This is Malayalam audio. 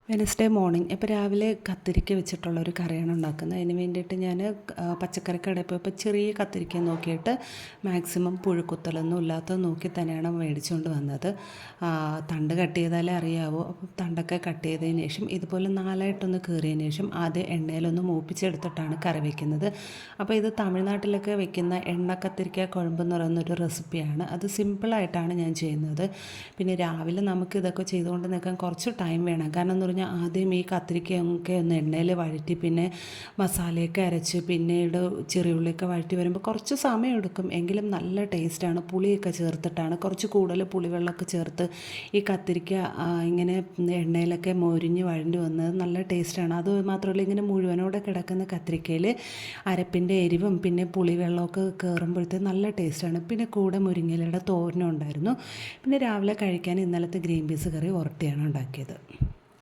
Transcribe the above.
വെനസ്ഡേ മോർണിംഗ് ഇപ്പോൾ രാവിലെ കത്തിരിക്ക വെച്ചിട്ടുള്ളൊരു കറിയാണ് ഉണ്ടാക്കുന്നത്. അതിന് വേണ്ടിയിട്ട് ഞാൻ പച്ചക്കറി കടയിൽ പോയപ്പോൾ ചെറിയ കത്തിരിക്ക നോക്കിയിട്ട് മാക്സിമം പുഴുക്കുത്തലൊന്നും ഇല്ലാത്തത് നോക്കി തന്നെയാണ് മേടിച്ചുകൊണ്ട് വന്നത്. തണ്ട് കട്ട് ചെയ്താലേ അറിയാവൂ. അപ്പോൾ തണ്ടൊക്കെ കട്ട് ചെയ്തതിന് ശേഷം ഇതുപോലെ നാലായിട്ടൊന്ന് കീറിയതിന് ശേഷം ആദ്യം എണ്ണയിലൊന്ന് മൂപ്പിച്ചെടുത്തിട്ടാണ് കറി വയ്ക്കുന്നത്. അപ്പോൾ ഇത് തമിഴ്നാട്ടിലൊക്കെ വെക്കുന്ന എണ്ണ കത്തിരിക്ക കുഴമ്പെന്ന് പറയുന്നൊരു റെസിപ്പിയാണ്. അത് സിമ്പിളായിട്ടാണ് ഞാൻ ചെയ്യുന്നത്. പിന്നെ രാവിലെ നമുക്ക് ഇതൊക്കെ ചെയ്തുകൊണ്ട് നിൽക്കാൻ കുറച്ച് ടൈം വേണം. കാരണം എന്ന് പറഞ്ഞാൽ ആദ്യം ഈ കത്തിരിക്കയൊക്കെ ഒന്ന് എണ്ണയിൽ വഴറ്റി പിന്നെ മസാലയൊക്കെ അരച്ച് പിന്നീട് ചെറിയുള്ളിയൊക്കെ വഴറ്റി വരുമ്പോൾ കുറച്ച് സമയം എടുക്കും. എങ്കിലും നല്ല ടേസ്റ്റാണ്. പുളിയൊക്കെ ചേർത്തിട്ടാണ്, കുറച്ച് കൂടുതൽ പുളിവെള്ളമൊക്കെ ചേർത്ത് ഈ കത്തിരിക്ക ഇങ്ങനെ എണ്ണയിലൊക്കെ മൊരിഞ്ഞ് വഴണ്ടി വന്നത് നല്ല ടേസ്റ്റാണ്. അത് മാത്രമല്ല, ഇങ്ങനെ മുഴുവനോടെ കിടക്കുന്ന കത്തിരിക്കയിൽ അരപ്പിൻ്റെ എരിവും പിന്നെ പുളിവെള്ളമൊക്കെ കയറുമ്പോഴത്തേക്ക് നല്ല ടേസ്റ്റാണ്. പിന്നെ കൂടെ മുരിങ്ങയിലയുടെ തോരനും ഉണ്ടായിരുന്നു. പിന്നെ രാവിലെ കഴിക്കാൻ ഇന്നലത്തെ ഗ്രീൻ പീസ് കറി ഉരട്ടിയാണ് ഉണ്ടാക്കിയത്.